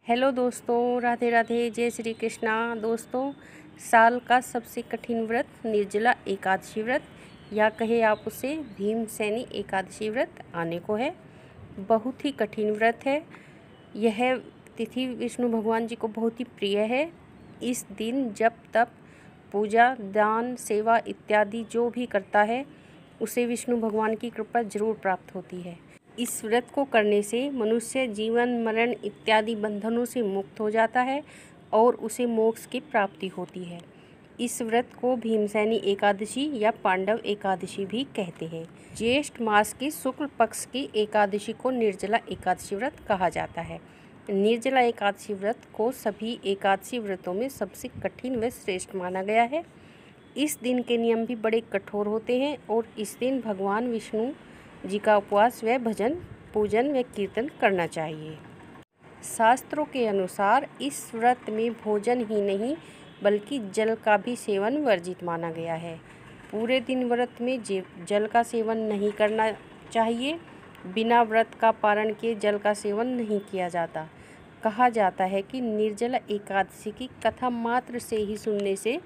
Hello दोस्तों, राधे राधे, जय श्री कृष्णा। दोस्तों, साल का सबसे कठिन व्रत निर्जला एकादशी व्रत या कहे आप उसे भीमसेनी एकादशी व्रत आने को है। बहुत ही कठिन व्रत है। यह तिथि विष्णु भगवान जी को बहुत ही प्रिय है। इस दिन जब तप, पूजा, दान, सेवा इत्यादि जो भी करता है उसे विष्णु भगवान की कृपा जरूर प्राप्त होती है। इस व्रत को करने से मनुष्य जीवन मरण इत्यादि बंधनों से मुक्त हो जाता है और उसे मोक्ष की प्राप्ति होती है। इस व्रत को भीमसेनी एकादशी या पांडव एकादशी भी कहते हैं। ज्येष्ठ मास की शुक्ल पक्ष की एकादशी को निर्जला एकादशी व्रत कहा जाता है। निर्जला एकादशी व्रत को सभी एकादशी व्रतों में सबसे कठिन व श्रेष्ठ माना गया है। इस दिन के नियम भी बड़े कठोर होते हैं और इस दिन भगवान विष्णु जी का उपवास व भजन, पूजन व कीर्तन करना चाहिए। शास्त्रों के अनुसार इस व्रत में भोजन ही नहीं बल्कि जल का भी सेवन वर्जित माना गया है। पूरे दिन व्रत में जल का सेवन नहीं करना चाहिए। बिना व्रत का पारण किए जल का सेवन नहीं किया जाता। कहा जाता है कि निर्जला एकादशी की कथा मात्र से ही सुनने से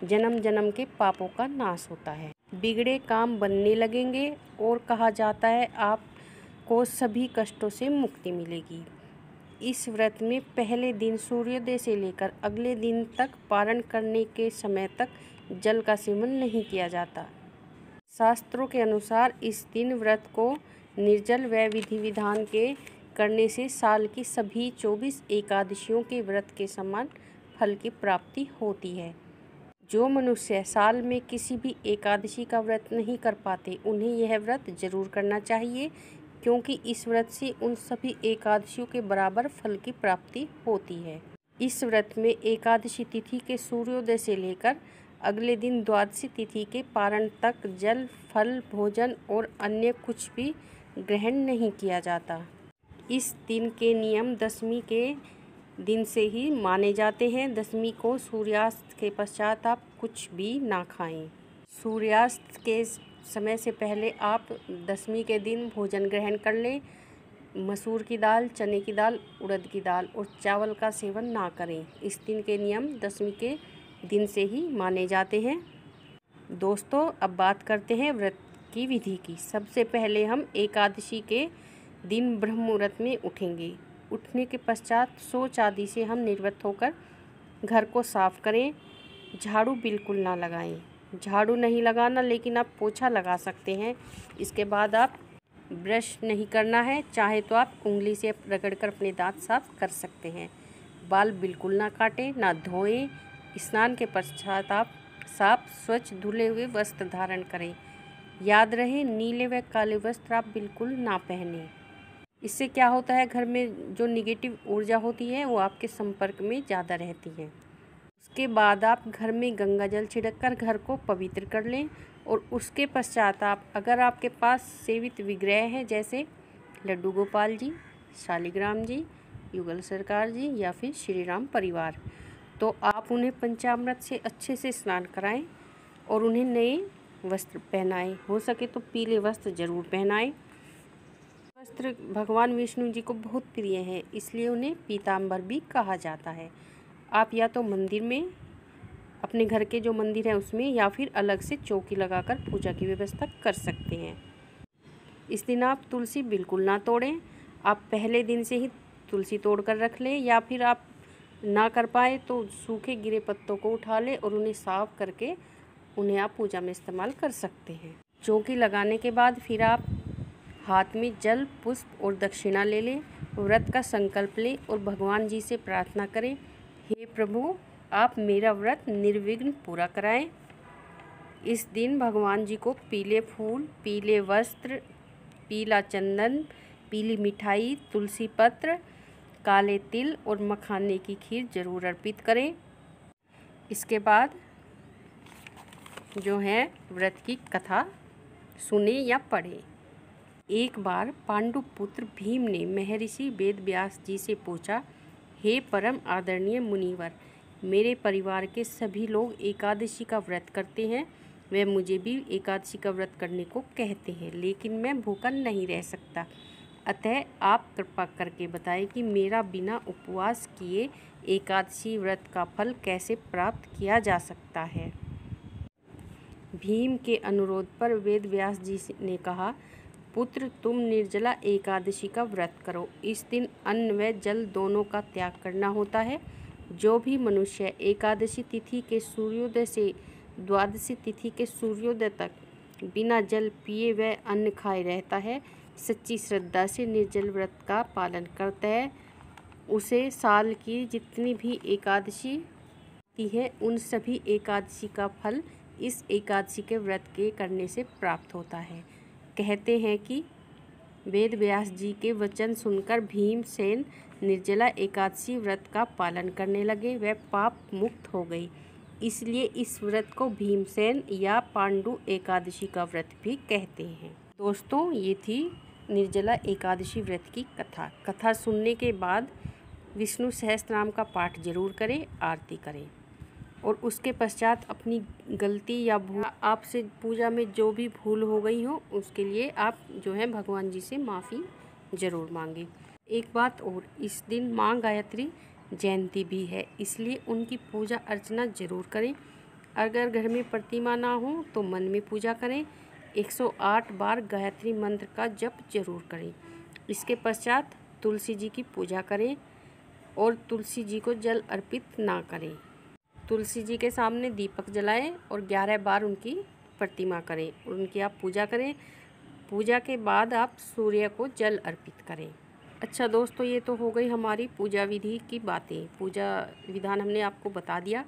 जन्म जन्म के पापों का नाश होता है, बिगड़े काम बनने लगेंगे और कहा जाता है आपको सभी कष्टों से मुक्ति मिलेगी। इस व्रत में पहले दिन सूर्योदय से लेकर अगले दिन तक पारण करने के समय तक जल का सेवन नहीं किया जाता। शास्त्रों के अनुसार इस दिन व्रत को निर्जल व विधि विधान के करने से साल की सभी 24 एकादशियों के व्रत के समान फल की प्राप्ति होती है। जो मनुष्य साल में किसी भी एकादशी का व्रत नहीं कर पाते उन्हें यह व्रत जरूर करना चाहिए, क्योंकि इस व्रत से उन सभी एकादशियों के बराबर फल की प्राप्ति होती है। इस व्रत में एकादशी तिथि के सूर्योदय से लेकर अगले दिन द्वादशी तिथि के पारण तक जल, फल, भोजन और अन्य कुछ भी ग्रहण नहीं किया जाता। इस दिन के नियम दशमी के दिन से ही माने जाते हैं। दशमी को सूर्यास्त के पश्चात आप कुछ भी ना खाएं। सूर्यास्त के समय से पहले आप दशमी के दिन भोजन ग्रहण कर लें। मसूर की दाल, चने की दाल, उड़द की दाल और चावल का सेवन ना करें। इस दिन के नियम दशमी के दिन से ही माने जाते हैं। दोस्तों, अब बात करते हैं व्रत की विधि की। सबसे पहले हम एकादशी के दिन ब्रह्म मुहूर्त में उठेंगे। उठने के पश्चात शौच आदि से हम निवृत्त होकर घर को साफ करें। झाड़ू बिल्कुल ना लगाएं। झाड़ू नहीं लगाना, लेकिन आप पोछा लगा सकते हैं। इसके बाद आप ब्रश नहीं करना है। चाहे तो आप उंगली से रगड़कर अपने दांत साफ कर सकते हैं। बाल बिल्कुल ना काटें, ना धोएं। स्नान के पश्चात आप साफ स्वच्छ धुले हुए वस्त्र धारण करें। याद रहे, नीले व काले वस्त्र आप बिल्कुल ना पहनें। इससे क्या होता है, घर में जो निगेटिव ऊर्जा होती है वो आपके संपर्क में ज़्यादा रहती है। उसके बाद आप घर में गंगा जल छिड़क कर घर को पवित्र कर लें और उसके पश्चात आप, अगर आपके पास सेवित विग्रह हैं जैसे लड्डू गोपाल जी, शालिग्राम जी, युगल सरकार जी या फिर श्री राम परिवार, तो आप उन्हें पंचामृत से अच्छे से स्नान कराएं और उन्हें नए वस्त्र पहनाएं। हो सके तो पीले वस्त्र जरूर पहनाएं। वस्त्र भगवान विष्णु जी को बहुत प्रिय है, इसलिए उन्हें पीताम्बर भी कहा जाता है। आप या तो मंदिर में, अपने घर के जो मंदिर है उसमें, या फिर अलग से चौकी लगाकर पूजा की व्यवस्था कर सकते हैं। इस दिन आप तुलसी बिल्कुल ना तोड़ें। आप पहले दिन से ही तुलसी तोड़ कर रख लें, या फिर आप ना कर पाए तो सूखे गिरे पत्तों को उठा लें और उन्हें साफ करके उन्हें आप पूजा में इस्तेमाल कर सकते हैं। चौकी लगाने के बाद फिर आप हाथ में जल, पुष्प और दक्षिणा ले लें। व्रत का संकल्प लें और भगवान जी से प्रार्थना करें, हे प्रभु, आप मेरा व्रत निर्विघ्न पूरा कराएं। इस दिन भगवान जी को पीले फूल, पीले वस्त्र, पीला चंदन, पीली मिठाई, तुलसी पत्र, काले तिल और मखाने की खीर जरूर अर्पित करें। इसके बाद जो है व्रत की कथा सुने या पढ़ें। एक बार पांडु पुत्र भीम ने महर्षि वेद व्यास जी से पूछा, हे परम आदरणीय मुनिवर, मेरे परिवार के सभी लोग एकादशी का व्रत करते हैं। वे मुझे भी एकादशी का व्रत करने को कहते हैं, लेकिन मैं भूखा नहीं रह सकता। अतः आप कृपा करके बताएं कि मेरा बिना उपवास किए एकादशी व्रत का फल कैसे प्राप्त किया जा सकता है। भीम के अनुरोध पर वेद व्यास जी ने कहा, पुत्र तुम निर्जला एकादशी का व्रत करो। इस दिन अन्न व जल दोनों का त्याग करना होता है। जो भी मनुष्य एकादशी तिथि के सूर्योदय से द्वादशी तिथि के सूर्योदय तक बिना जल पिए व अन्न खाए रहता है, सच्ची श्रद्धा से निर्जल व्रत का पालन करता है, उसे साल की जितनी भी एकादशी आती है उन सभी एकादशी का फल इस एकादशी के व्रत के करने से प्राप्त होता है। कहते हैं कि वेद व्यास जी के वचन सुनकर भीमसेन निर्जला एकादशी व्रत का पालन करने लगे, वह पाप मुक्त हो गई। इसलिए इस व्रत को भीमसेन या पांडु एकादशी का व्रत भी कहते हैं। दोस्तों, ये थी निर्जला एकादशी व्रत की कथा सुनने के बाद विष्णु सहस्त्रनाम का पाठ जरूर करें, आरती करें और उसके पश्चात अपनी गलती या भूल, आपसे पूजा में जो भी भूल हो गई हो उसके लिए आप जो है भगवान जी से माफ़ी ज़रूर मांगें। एक बात और, इस दिन माँ गायत्री जयंती भी है, इसलिए उनकी पूजा अर्चना ज़रूर करें। अगर घर में प्रतिमा ना हो तो मन में पूजा करें। 108 बार गायत्री मंत्र का जप जरूर करें। इसके पश्चात तुलसी जी की पूजा करें और तुलसी जी को जल अर्पित ना करें। तुलसी जी के सामने दीपक जलाएं और 11 बार उनकी प्रतिमा करें और उनकी आप पूजा करें। पूजा के बाद आप सूर्य को जल अर्पित करें। अच्छा दोस्तों, ये तो हो गई हमारी पूजा विधि की बातें। पूजा विधान हमने आपको बता दिया।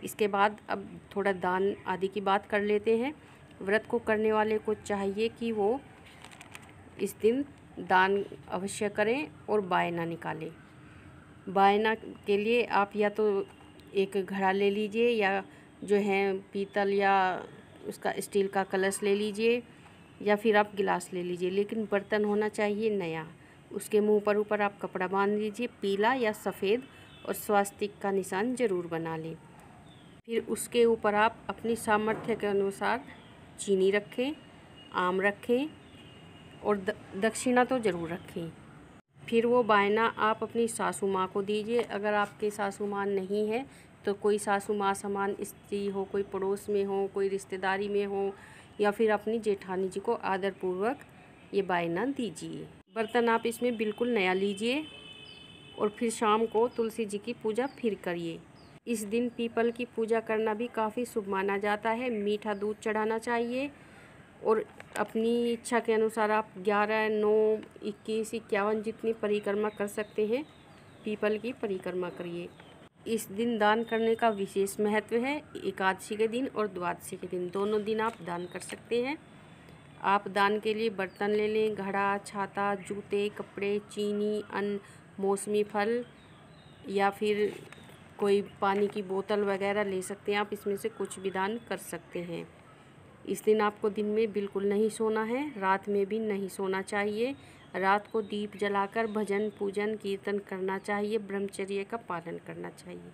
इसके बाद अब थोड़ा दान आदि की बात कर लेते हैं। व्रत को करने वाले को चाहिए कि वो इस दिन दान अवश्य करें और बायना निकालें। बायना के लिए आप या तो एक घड़ा ले लीजिए या जो है पीतल या उसका स्टील का कलश ले लीजिए या फिर आप गिलास ले लीजिए, लेकिन बर्तन होना चाहिए नया। उसके मुंह पर ऊपर आप कपड़ा बांध लीजिए पीला या सफ़ेद और स्वास्तिक का निशान ज़रूर बना लें। फिर उसके ऊपर आप अपनी सामर्थ्य के अनुसार चीनी रखें, आम रखें और दक्षिणा तो ज़रूर रखें। फिर वो बायना आप अपनी सासू माँ को दीजिए। अगर आपके सासू माँ नहीं है तो कोई सासू माँ समान स्त्री हो, कोई पड़ोस में हो, कोई रिश्तेदारी में हो या फिर अपनी जेठानी जी को आदरपूर्वक ये बायना दीजिए। बर्तन आप इसमें बिल्कुल नया लीजिए और फिर शाम को तुलसी जी की पूजा फिर करिए। इस दिन पीपल की पूजा करना भी काफ़ी शुभ माना जाता है। मीठा दूध चढ़ाना चाहिए और अपनी इच्छा के अनुसार आप 11, 9, 21, 51 जितनी परिक्रमा कर सकते हैं पीपल की परिक्रमा करिए। इस दिन दान करने का विशेष महत्व है। एकादशी के दिन और द्वादशी के दिन दोनों दिन आप दान कर सकते हैं। आप दान के लिए बर्तन ले लें, घड़ा, छाता, जूते, कपड़े, चीनी, अन्न, मौसमी फल या फिर कोई पानी की बोतल वगैरह ले सकते हैं। आप इसमें से कुछ भी दान कर सकते हैं। इस दिन आपको दिन में बिल्कुल नहीं सोना है, रात में भी नहीं सोना चाहिए। रात को दीप जलाकर भजन, पूजन, कीर्तन करना चाहिए। ब्रह्मचर्य का पालन करना चाहिए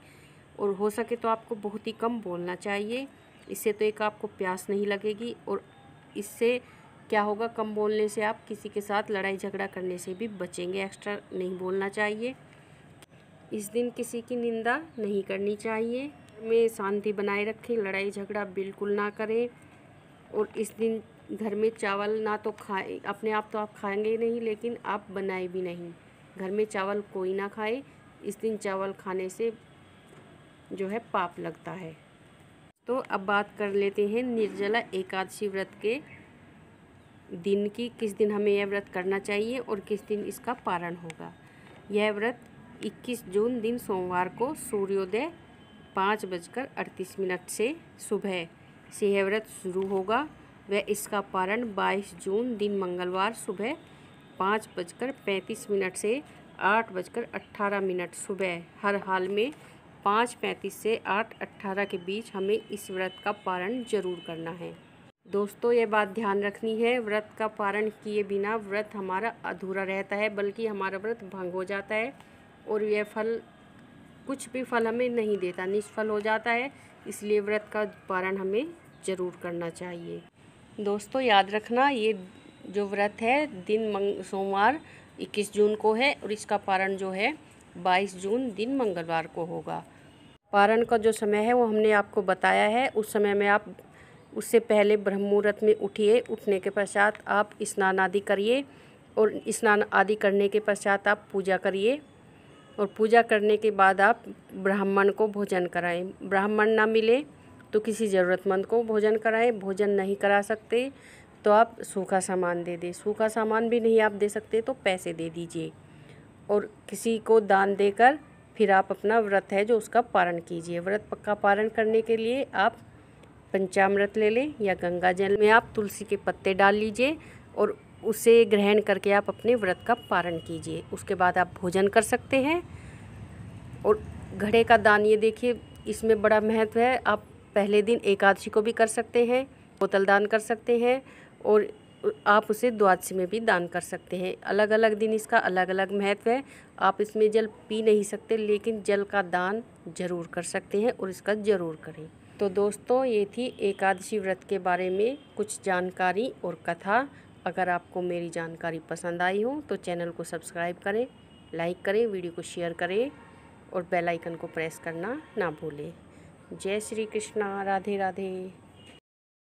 और हो सके तो आपको बहुत ही कम बोलना चाहिए। इससे तो एक आपको प्यास नहीं लगेगी और इससे क्या होगा, कम बोलने से आप किसी के साथ लड़ाई झगड़ा करने से भी बचेंगे। एक्स्ट्रा नहीं बोलना चाहिए। इस दिन किसी की निंदा नहीं करनी चाहिए। में शांति बनाए रखें, लड़ाई झगड़ा बिल्कुल ना करें। और इस दिन घर में चावल ना तो खाए, अपने आप तो आप खाएंगे नहीं, लेकिन आप बनाए भी नहीं। घर में चावल कोई ना खाए। इस दिन चावल खाने से जो है पाप लगता है। तो अब बात कर लेते हैं निर्जला एकादशी व्रत के दिन की। किस दिन हमें यह व्रत करना चाहिए और किस दिन इसका पारण होगा। यह व्रत 21 जून दिन सोमवार को सूर्योदय 5:38 से सुबह से यह व्रत शुरू होगा व इसका पारण 22 जून दिन मंगलवार सुबह 5:35 से 8:18 सुबह, हर हाल में 5:35 से 8:18 के बीच हमें इस व्रत का पारण जरूर करना है। दोस्तों, ये बात ध्यान रखनी है, व्रत का पारण किए बिना व्रत हमारा अधूरा रहता है, बल्कि हमारा व्रत भंग हो जाता है और यह फल कुछ भी फल हमें नहीं देता, निष्फल हो जाता है। इसलिए व्रत का पारण हमें ज़रूर करना चाहिए। दोस्तों, याद रखना, ये जो व्रत है दिन सोमवार 21 जून को है और इसका पारण जो है 22 जून दिन मंगलवार को होगा। पारण का जो समय है वो हमने आपको बताया है। उस समय में आप उससे पहले ब्रह्म मुहूर्त में उठिए। उठने के पश्चात आप स्नान आदि करिए और स्नान आदि करने के पश्चात आप पूजा करिए और पूजा करने के बाद आप ब्राह्मण को भोजन कराएं। ब्राह्मण ना मिले तो किसी ज़रूरतमंद को भोजन कराएं। भोजन नहीं करा सकते तो आप सूखा सामान दे दें। सूखा सामान भी नहीं आप दे सकते तो पैसे दे दीजिए और किसी को दान देकर फिर आप अपना व्रत है जो उसका पारण कीजिए। व्रत का पारण करने के लिए आप पंचामृत ले लें या गंगा जल में आप तुलसी के पत्ते डाल लीजिए और उसे ग्रहण करके आप अपने व्रत का पारण कीजिए। उसके बाद आप भोजन कर सकते हैं। और घड़े का दान, ये देखिए इसमें बड़ा महत्व है। आप पहले दिन एकादशी को भी कर सकते हैं, बोतल दान कर सकते हैं और आप उसे द्वादशी में भी दान कर सकते हैं। अलग अलग दिन इसका अलग अलग महत्व है। आप इसमें जल पी नहीं सकते लेकिन जल का दान जरूर कर सकते हैं और इसका ज़रूर करें। तो दोस्तों, ये थी एकादशी व्रत के बारे में कुछ जानकारी और कथा। अगर आपको मेरी जानकारी पसंद आई हो तो चैनल को सब्सक्राइब करें, लाइक करें, वीडियो को शेयर करें और बेल आइकन को प्रेस करना ना भूलें। जय श्री कृष्णा। राधे राधे।